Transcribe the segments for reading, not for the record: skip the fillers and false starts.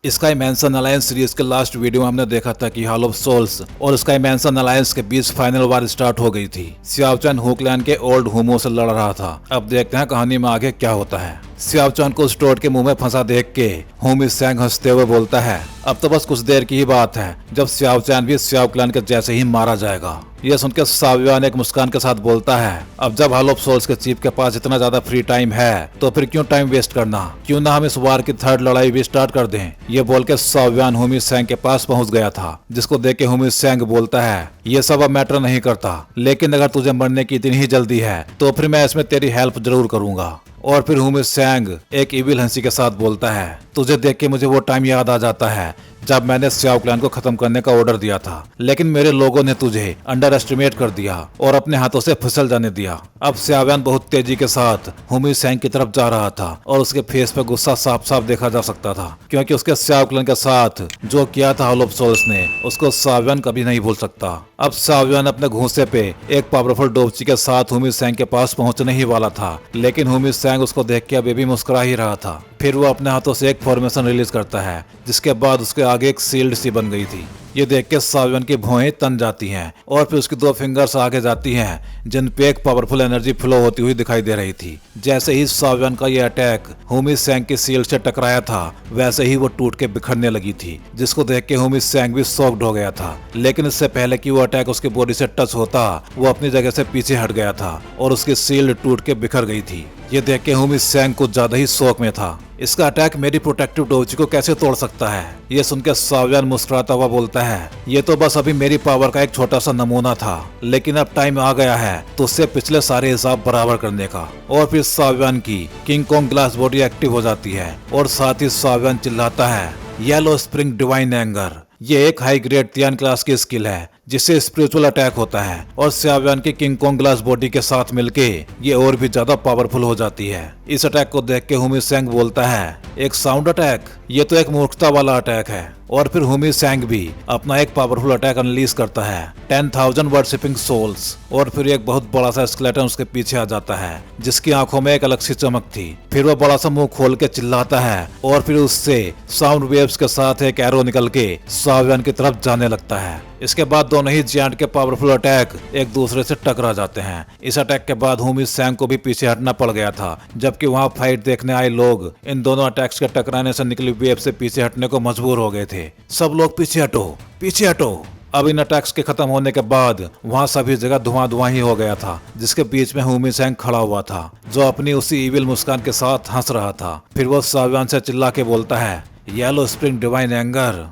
Sky मैंसन alliance series के last video में हमने देखा था कि हॉल ऑफ सोल्स और स्काई मैंसन अलायंस के बीच फाइनल वार स्टार्ट हो गई थी। सियाओचैन हुकलैंड के ओल्ड होमो से लड़ रहा था। अब देखते हैं कहानी में आगे क्या होता है। सियाओचैन को उस टोड के मुंह में फंसा देख के होमी सैंग हंसते हुए बोलता है, अब तो बस कुछ देर की ही बात है जब सियाओचैन भी सियाओ क्लैन के जैसे ही मारा जाएगा। यह सुनकर सावियान एक मुस्कान के साथ बोलता है, अब जब हॉल ऑफ सोल्स के चीफ के पास इतना ज्यादा फ्री टाइम है तो फिर क्यों टाइम वेस्ट करना, क्यों ना हम इस वार की थर्ड लड़ाई भी स्टार्ट कर दें। ये बोल के सावियान होमी सैंग के पास पहुंच गया था, जिसको देख के होमी सैंग बोलता है, ये सब अब मैटर नहीं करता, लेकिन अगर तुझे मरने की इतनी ही जल्दी है तो फिर मैं इसमें तेरी हेल्प जरूर करूंगा। और फिर होमी सैंग एक इविल हंसी के साथ बोलता है, तुझे देख के मुझे वो टाइम याद आ जाता है जब मैंने सियाओ क्लैन को खत्म करने का ऑर्डर दिया था, लेकिन मेरे लोगों ने तुझे अंडर एस्टिमेट कर दिया और अपने हाथों से फिसल जाने दिया। अब सियाओयान बहुत तेजी के साथ होमी सैंग की तरफ जा रहा था और उसके फेस पे गुस्सा साफ साफ देखा जा सकता था, क्योंकि उसके सियाओ क्लैन के साथ जो किया था हॉल ऑफ सोल्स ने, उसको सियाओयान कभी नहीं भूल सकता। अब सियाओयान अपने घूंसे पे एक पावरफुल डोबची के साथ होमी सैंग के पास पहुंचने ही वाला था, लेकिन होमी सैंग उसको देख के अभी भी मुस्कुरा ही रहा था। फिर वो अपने हाथों से एक फॉर्मेशन रिलीज करता है, जिसके बाद उसके आगे एक सील्ड सी बन गई थी। ये देख के सावियन की भौहें तन जाती हैं और फिर उसकी दो फिंगर्स आगे जाती हैं, जिन पे एक पावरफुल एनर्जी फ्लो होती हुई दिखाई दे रही थी। जैसे ही सावियन का ये अटैक होमी सैंग की सील्ड से टकराया था, वैसे ही वो टूट के बिखरने लगी थी, जिसको देख के होमी सैंग भी शॉक्ड हो गया था। लेकिन इससे पहले कि वो अटैक उसकी बॉडी से टच होता, वो अपनी जगह से पीछे हट गया था और उसकी सील्ड टूट के बिखर गई थी। ये देख के होमी सैंग कुछ ज्यादा ही शौक में था, इसका अटैक मेरी प्रोटेक्टिव डोबची को कैसे तोड़ सकता है। ये सुनकर सावियन मुस्कुराता हुआ बोलता है, ये तो बस अभी मेरी पावर का एक छोटा सा नमूना था, लेकिन अब टाइम आ गया है तो उससे पिछले सारे हिसाब बराबर करने का। और फिर सावियन की king Kong glass body active हो जाती है और साथ ही सावियन चिल्लाता है, येलो स्प्रिंग डिवाइन एंगर। ये एक हाई ग्रेड तियान क्लास की स्किल है जिससे स्पिरिचुअल अटैक होता है और सियाओयान की किंग कॉन्ग ग्लास बॉडी के साथ मिलके ये और भी ज्यादा पावरफुल हो जाती है। इस अटैक को देख के होमी सैंग बोलता है, एक साउंड अटैक, ये तो एक मूर्खता वाला अटैक है। और फिर होमी सैंग भी अपना एक पावरफुल अटैक अनलीज करता है, 10,000 वर्शिपिंग सोल्स। और फिर एक बहुत बड़ा सा स्केलेटन उसके पीछे आ जाता है, जिसकी आंखों में एक अलग सी चमक थी। फिर वो बड़ा सा मुंह खोल के चिल्लाता है और फिर उससे साउंड वेव्स के साथ एक एरो निकल के सावियन की तरफ जाने लगता है। इसके बाद दोनों ही जियांट के पावरफुल अटैक एक दूसरे से टकरा जाते हैं। इस अटैक के बाद होमी सैंग को भी पीछे हटना पड़ गया था, जबकि वहां फाइट देखने आए लोग इन दोनों अटैक्स के टकराने से निकली वेव से पीछे हटने को मजबूर हो गए थे। सब लोग पीछे हटो, पीछे हटो। अब इन अटैक्स के खत्म होने के बाद वहां सभी जगह धुआं ही हो गया था, जिसके बीच में होमी सैंग खड़ा हुआ था, जो अपनी उसी इविल मुस्कान के साथ हंस रहा था। फिर वो सावियन से चिल्ला के बोलता है, येलो स्प्रिंग डिवाइन एंगर,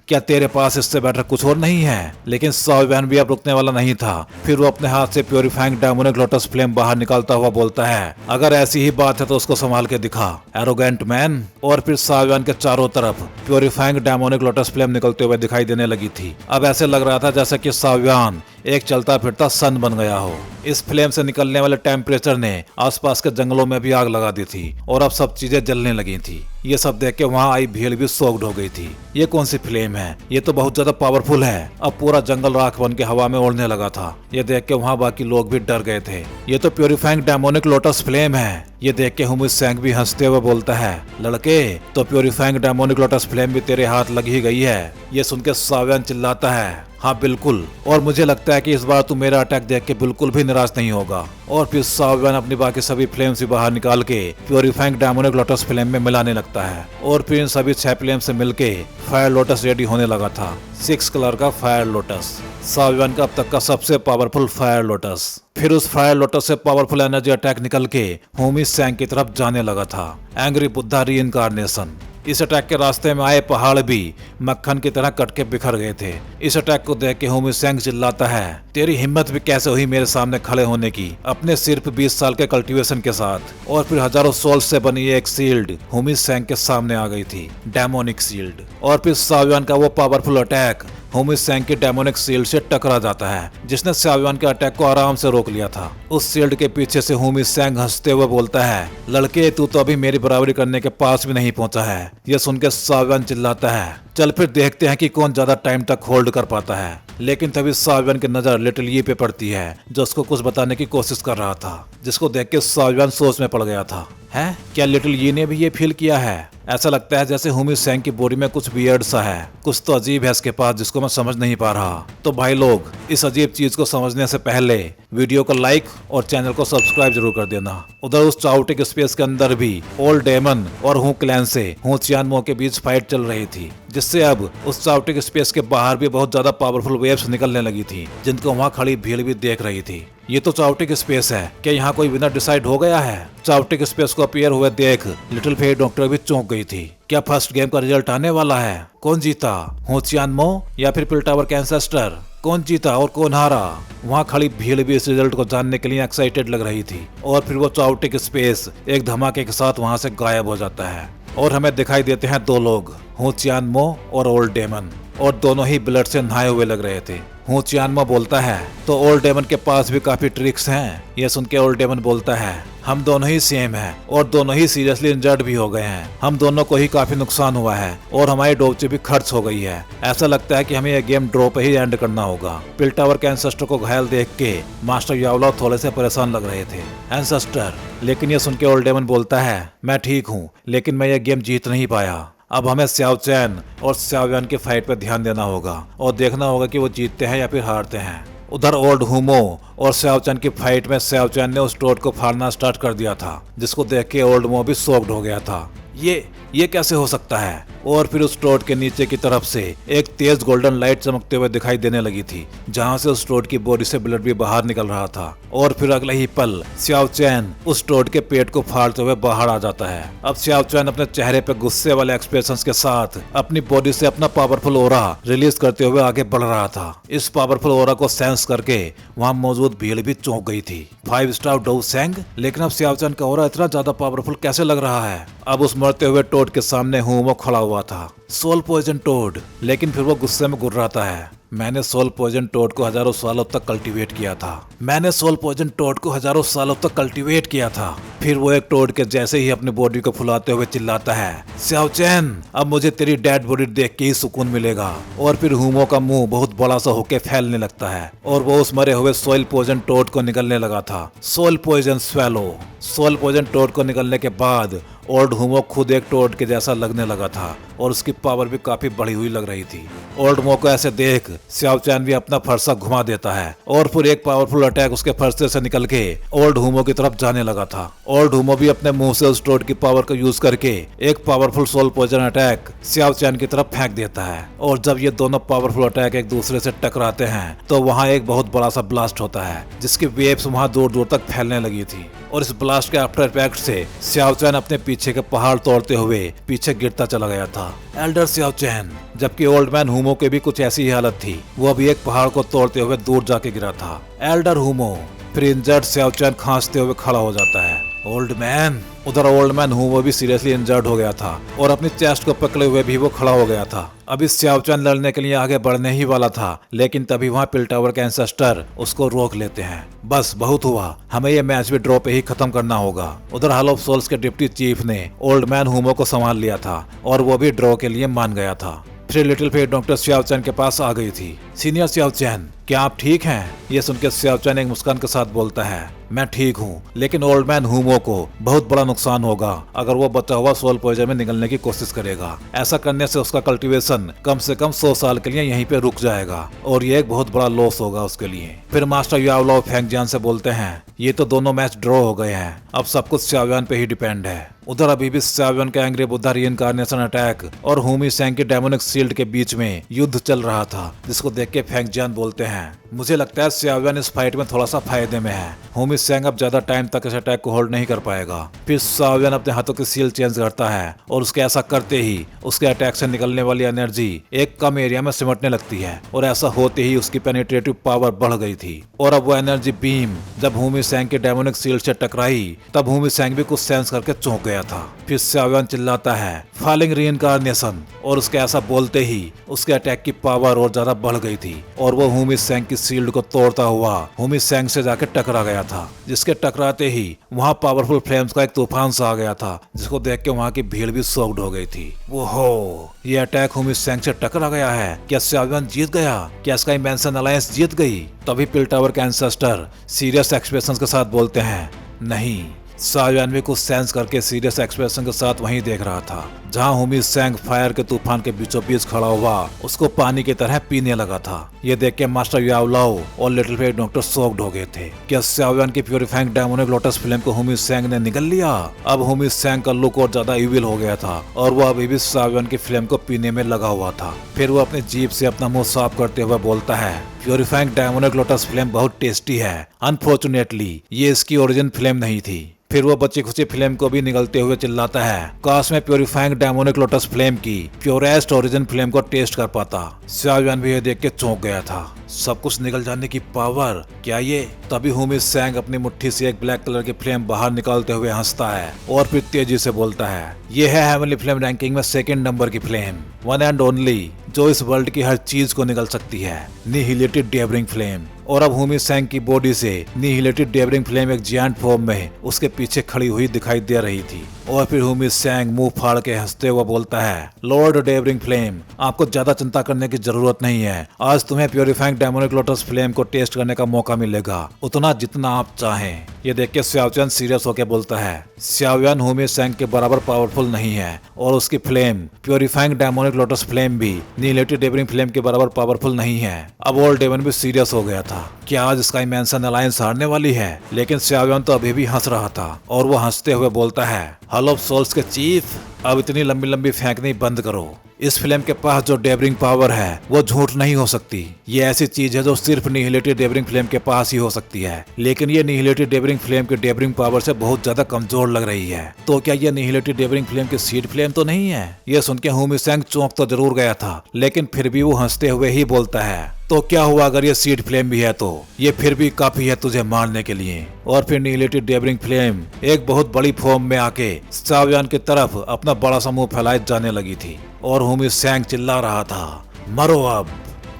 क्या तेरे पास इससे बेटर कुछ और नहीं है। लेकिन सावियन भी अब रुकने वाला नहीं था। फिर वो अपने हाथ से प्योरीफाइंग डेमोनिक लोटस फ्लेम बाहर निकालता हुआ बोलता है, अगर ऐसी ही बात है तो उसको संभाल के दिखा, एरोगेंट मैन। और फिर सावियन के चारों तरफ प्योरीफाइंग डेमोनिक लोटस फ्लेम निकलते हुए दिखाई देने लगी थी। अब ऐसे लग रहा था जैसे कि सावियन एक चलता फिरता सन बन गया हो। इस फ्लेम से निकलने वाले टेम्परेचर ने आसपास के जंगलों में भी आग लगा दी थी और अब सब चीजें जलने लगी थी। ये सब देख के वहाँ आई भीड़ भी शॉक्ड हो गई थी। ये कौन सी फ्लेम है, ये तो बहुत ज्यादा पावरफुल है। अब पूरा जंगल राख बन के हवा में उड़ने लगा था। ये देख के वहाँ बाकी लोग भी डर गए थे। ये तो प्योरीफाइंग डेमोनिक लोटस फ्लेम है। ये देख के होमी सैंग भी हंसते हुए बोलता है, लड़के तो प्योरीफाइंग डेमोनिक लोटस फ्लेम भी तेरे हाथ लग ही गई है। ये सुन के सावियन चिल्लाता है, हाँ बिल्कुल, और मुझे लगता है कि इस बार तू मेरा अटैक देख के बिल्कुल भी निराश नहीं होगा। और फिर सावियन अपनी बाकी सभी फ्लेम से बाहर निकाल के प्योरीफाइंग डेमोनिक लोटस फ्लेम में मिलाने लगता है और फिर इन सभी 6 फ्लेम से मिलके फायर लोटस रेडी होने लगा था। 6 कलर का फायर लोटस, सावियन का अब तक का सबसे पावरफुल फायर लोटस। फिर उस फायर लोटस से पावरफुल एनर्जी अटैक निकल के होमी सैंग की तरफ जाने लगा था, एंग्री बुद्धा रीइंकार्नेशन। इस अटैक के रास्ते में आए पहाड़ भी मक्खन की तरह कट के बिखर गए थे। इस अटैक को देख के होमी सैंग चिल्लाता है, तेरी हिम्मत भी कैसे हुई मेरे सामने खड़े होने की, अपने सिर्फ 20 साल के कल्टीवेशन के साथ। और फिर हजारों सोल्स से बनी एक सील्ड होमी सैंग के सामने आ गई थी, डेमोनिक सील्ड। और फिर सावियन का वो पावरफुल अटैक होमी सैंग की डेमोनिक सील्ड से टकरा जाता है, जिसने सावियन के अटैक को आराम से रोक लिया था। उस सील्ड के पीछे से होमी सैंग हंसते हुए बोलता है, लड़के तू तो अभी मेरी बराबरी करने के पास भी नहीं पहुंचा है। यह सुनकर सावियन चिल्लाता है, चल फिर देखते हैं कि कौन ज्यादा टाइम तक होल्ड कर पाता है। लेकिन तभी सावियन की नजर लिटिल यी पे पड़ती है, जो उसको कुछ बताने की कोशिश कर रहा था, जिसको देख के सावियन सोच में पड़ गया था। है क्या लिटिल यी ने भी ये फील किया है? ऐसा लगता है जैसे हुमी सेंग की बॉडी में कुछ वियर्ड सा है, कुछ तो अजीब है इसके पास जिसको मैं समझ नहीं पा रहा। तो भाई लोग, इस अजीब चीज को समझने से पहले वीडियो को लाइक और चैनल को सब्सक्राइब जरूर कर देना। उधर उस चाओटिक स्पेस के अंदर भी ओल्ड डेमन और हु क्लैन से हु चियानमो के बीच फाइट चल रही थी, जिससे अब उस चाओटिक स्पेस के बाहर भी बहुत ज्यादा पावरफुल वेव्स निकलने लगी थी, जिनको वहाँ खड़ी भीड़ भी देख रही थी। ये तो चाओटिक स्पेस है, क्या यहाँ कोई विनर डिसाइड हो गया है? चाओटिक स्पेस को अपीयर हुए देख लिटिल फेयर डॉक्टर भी चौंक गई थी। क्या फर्स्ट गेम का रिजल्ट आने वाला है? कौन जीता, हु चियानमो या फिर पिल टावर के एंसेस्टर? कौन जीता और कौन हारा? वहाँ खड़ी भीड़ भी इस रिजल्ट को जानने के लिए एक्साइटेड लग रही थी। और फिर वो चाओटिक स्पेस एक धमाके के साथ वहाँ से गायब हो जाता है और हमें दिखाई देते हैं दो लोग, हु चियानमो और ओल्ड डेमन, और दोनों ही ब्लड से नहाए हुए लग रहे थे। हु चियानमो बोलता है तो ओल्ड डेमन के पास भी काफी ट्रिक्स हैं। ये सुन के ओल्ड डेमन बोलता है हम दोनों ही सेम हैं और दोनों ही सीरियसली इंजर्ड भी हो गए हैं। हम दोनों को ही काफी नुकसान हुआ है और हमारी डोबची भी खर्च हो गई है। ऐसा लगता है कि हमें यह गेम ड्रॉ पे ही एंड करना होगा। पिल टावर के एंसेस्टर को घायल देख के मास्टर यावला थोड़े से परेशान लग रहे थे। एंसेस्टर, लेकिन ये सुन के ओल्ड डेमन बोलता है मैं ठीक हूँ, लेकिन मैं यह गेम जीत नहीं पाया। अब हमें स्याओ चैन और स्याओयान की फाइट पर ध्यान देना होगा और देखना होगा कि वो जीतते हैं या फिर हारते हैं। उधर ओल्ड हुमो और स्याओ चैन की फाइट में स्याओ चैन ने उस टोड को फाड़ना स्टार्ट कर दिया था, जिसको देख के ओल्ड मो भी शॉक्ड हो गया था। ये कैसे हो सकता है? और फिर उस टोड के नीचे की तरफ से एक तेज गोल्डन लाइट चमकते हुए दिखाई देने लगी थी, जहां से उस टोड की बॉडी से ब्लड भी बाहर निकल रहा था। और फिर अगले ही पल स्याओ चैन उस टोड के पेट को फाड़ते हुए बाहर आ जाता है। अब स्याओ चैन अपने चेहरे पे गुस्से वाले एक्सप्रेशंस के साथ अपनी बॉडी से अपना पावरफुल ओरा रिलीज करते हुए आगे बढ़ रहा था। इस पावरफुल ओरा को सेंस करके वहाँ मौजूद भीड़ भी चौंक गई थी। 5 स्टार डो सेंग, लेकिन अब स्याओ चैन का ओरा इतना ज्यादा पावरफुल कैसे लग रहा है? अब उस मरते हुए टोड के सामने हुमो खड़ा हुआ था, सोल पॉइजन टोड। लेकिन फिर वो गुस्से में गुर्राता है मैंने सोल पॉइजन टोड को हजारों सालों तक कल्टीवेट किया था। मैंने सोल पॉइजन टोड को हजारों सालों तक कल्टीवेट किया था। फिर वो एक टोड के जैसे ही अपनी बॉडी को फुलाते हुए चिल्लाता है स्याओ चैन, अब मुझे तेरी डेड बॉडी देख के ही सुकून मिलेगा। और फिर हुमो का मुंह बहुत बड़ा सा होके फैलने लगता है और वो उस मरे हुए सोल पॉइजन टोड को निकलने लगा था। Soul poison swallow. Soul poison toad को निकलने के बाद ओल्ड हुमो खुद एक टोड के जैसा लगने लगा था और उसकी पावर भी काफी बढ़ी हुई लग रही थी। ओल्ड मो को ऐसे देख स्याओ चैन भी अपना फरसा घुमा देता है और फिर एक पावरफुल अटैक उसके फरसे से निकल के ओल्ड हुमो की तरफ जाने लगा था। ओल्ड हुमो भी अपने मुंह से उस टोड की पावर को यूज करके एक पावरफुल सोल पॉइजन अटैक स्याओ चैन की तरफ फेंक देता है। और जब ये दोनों पावरफुल अटैक एक दूसरे से टकराते हैं तो वहाँ एक बहुत बड़ा सा ब्लास्ट होता है, जिसकी वेव्स वहाँ दूर दूर तक फैलने लगी थी। और इस ब्लास्ट के आफ्टर इफेक्ट से स्याओ चैन अपने पीछे के पहाड़ तोड़ते हुए पीछे गिरता चला गया था। एल्डर स्याओ चैन। जबकि ओल्ड मैन हुमो की भी कुछ ऐसी ही हालत थी, वो भी एक पहाड़ को तोड़ते हुए दूर जाके गिरा था। एल्डर हुमो। फिर इंजर्ड स्याओ चैन खांसते हुए खड़ा हो जाता है। Old man. उधर ओल्ड मैन हुमो भी सीरियसली इंजर्ड हो गया था और अपनी चेस्ट को पकड़े हुए भी वो खड़ा हो गया था। अभी स्याओ चैन लड़ने के लिए आगे बढ़ने ही वाला था, लेकिन तभी वहाँ पिल टावर के एंसेस्टर उसको रोक लेते हैं। बस बहुत हुआ, हमें ये मैच भी ड्रॉ पे ही खत्म करना होगा। उधर हॉल ऑफ सोल्स के डिप्टी चीफ ने ओल्ड मैन हुमो को संभाल लिया था और वो भी ड्रॉ के लिए मान गया था। फिर लिटिल फेयर डॉक्टर स्याओ चैन के पास आ गई थी। सीनियर स्याओ चैन, क्या आप ठीक हैं? ये सुनकर स्याओ चैन एक मुस्कान के साथ बोलता है मैं ठीक हूँ, लेकिन ओल्ड मैन हुमो को बहुत बड़ा नुकसान होगा अगर वो बचा हुआ सोल पॉइजन में निकलने की कोशिश करेगा। ऐसा करने से उसका कल्टीवेशन कम से कम 100 साल के लिए यहीं पे रुक जाएगा और ये एक बहुत बड़ा लॉस होगा उसके लिए। फिर मास्टर यावला फेंगजियान से बोलते हैं ये तो दोनों मैच ड्रॉ हो गए हैं, अब सब कुछ स्याओयान पे ही डिपेंड है। उधर अभी भी स्याओयान का एंग्री बुद्धा रीइंकार्नेशन अटैक और हुमी सेंग की डेमोनिक शील्ड के बीच में युद्ध चल रहा था, जिसको देख के फेंगजियान बोलते हैं मुझे लगता है स्याओयान इस फाइट में थोड़ा सा फायदे में है। हुमी सेंग अब ज्यादा टाइम तक इस अटैक को होल्ड नहीं कर पाएगा। फिर स्याओयान अपने हाथों की सील चेंज करता है और उसके ऐसा करते ही उसके अटैक से निकलने वाली एनर्जी एक कम एरिया में सिमटने लगती है और ऐसा होते ही उसकी पेनिट्रेटिव पावर बढ़ गई थी। और अब वो एनर्जी बीम जब हुमी सेंग के डेमोनिक शील्ड से टकराई तब हुमी सेंग भी कुछ सेंस करके चौंक गया था। फिर स्याओयान चिल्लाता है फॉलिंग रीइंकार्नेशन और उसके ऐसा बोलते ही उसके अटैक की पावर और ज्यादा बढ़ गई थी और वो हुमी सेंग की शील्ड को तोड़ता हुआ हुमी सेंग से जाके टकरा गया था, जिसके टकराते ही वहाँ पावरफुल फ्लेम्स का एक तूफान सा आ गया था, जिसको देख के वहाँ की भीड़ भी शॉक्ड हो गई थी। वो हो, ये अटैक हुमी सेंग से टकरा गया है। क्या xiaoyan जीत गया? क्या स्काई मैंसन अलायंस जीत गई? तभी पिल टावर के एंसेस्टर सीरियस एक्सप्रेशन के साथ बोलते हैं, नहीं। xiaoyan भी कुछ सेंस करके सीरियस एक्सप्रेशन के साथ वहीं देख रहा था, जहां हुमी सेंग फायर के तूफान के बीचों बीच खड़ा हुआ उसको पानी की तरह पीने लगा था। ये देख के मास्टर याओ लाओ और लिटिल फेट डॉक्टर शॉक्ड हो गए थे। क्या xiaoyan की प्यूरिफाइंग डेमोनिक लोटस फ्लेम को हुमी सेंग ने निगल लिया? अब हुमी सेंग का लुक और ज्यादा इविल हो गया था और वो अभी भी xiaoyan की फ्लेम को पीने में लगा हुआ था। फिर वो अपनी जीभ से अपना मुंह साफ करते हुए बोलता है, प्यूरिफाइंग डेमोनिक लोटस फ्लेम बहुत टेस्टी है। अनफॉर्चुनेटली ये इसकी ओरिजिन फ्लेम नहीं थी। फिर वो बच्ची खुशी फ्लेम को भी निगलते हुए चिल्लाता है, काश मैं प्यूरिफाइंग डेमोनिक लोटस फ्लेम की प्योरेस्ट ओरिजिन फ्लेम को टेस्ट कर पाता। xiaoyan भी ये देख के चौंक गया था। सब कुछ निकल जाने की पावर, क्या ये? तभी हुमी सेंग अपनी मुट्ठी से एक ब्लैक कलर की फ्लेम बाहर निकालते हुए हंसता है और फिर तेजी से बोलता है, ये है हेवनली फ्लेम रैंकिंग में 2nd नंबर की फ्लेम, वन एंड ओनली, जो इस वर्ल्ड की हर चीज को निगल सकती है, निहिलेटेड डेवरिंग फ्लेम। और अब हुमी सेंग की बॉडी से निहिलेटेड डेवरिंग फ्लेम एक जायंट फॉर्म में उसके पीछे खड़ी हुई दिखाई दे रही थी। और फिर हुमी सेंग मुंह फाड़ के हंसते हुए बोलता है, लॉर्ड डेवरिंग फ्लेम, आपको ज्यादा चिंता करने की जरूरत नहीं है। आज तुम्हें प्यूरिफाइंग डेमोनिक लोटस फ्लेम को टेस्ट करने का मौका मिलेगा, उतना जितना आप चाहें। ये देख के xiaoyan सीरियस होकर बोलता है, xiaoyan हुमी सेंग के बराबर पावरफुल नहीं है और उसकी flame purifying demonic lotus flame भी निहिलेटेड डेवरिंग फ्लेम के बराबर पावरफुल नहीं है। अब ओल्ड डेवन भी सीरियस हो गया था। क्या आज स्काई मैंसन अलायंस हारने वाली है? लेकिन xiaoyan तो अभी भी हंस रहा था और वो हंसते हुए बोलता है, हॉल ऑफ सोल्स के चीफ, अब इतनी लंबी लंबी फेंकनी बंद करो। इस फ्लेम के पास जो डेवरिंग पावर है वो झूठ नहीं हो सकती। ये ऐसी चीज है जो सिर्फ निहिलेटेड डेवरिंग फ्लेम के पास ही हो सकती है, लेकिन ये निहिलेटेड डेवरिंग फ्लेम के डेवरिंग पावर से बहुत ज्यादा कमजोर लग रही है। तो क्या ये निहिलेटेड डेवरिंग फ्लेम की सीड फ्लेम तो नहीं है? ये सुन के हुमी सेंग चौंक तो जरूर गया था, लेकिन फिर भी वो हंसते हुए ही बोलता है, तो क्या हुआ अगर ये सीड फ्लेम भी है तो ये फिर भी काफी है तुझे मारने के लिए। और फिर निहिलेटेड डेवरिंग फ्लेम एक बहुत बड़ी फॉर्म में आके xiaoyan की तरफ अपना बड़ा सा मुंह फैलाए जाने लगी थी और हुमी सेंग चिल्ला रहा था, मरो अब।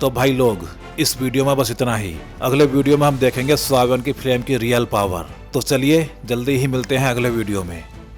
तो भाई लोग, इस वीडियो में बस इतना ही। अगले वीडियो में हम देखेंगे xiaoyan की फ्लेम की रियल पावर। तो चलिए जल्दी ही मिलते हैं अगले वीडियो में।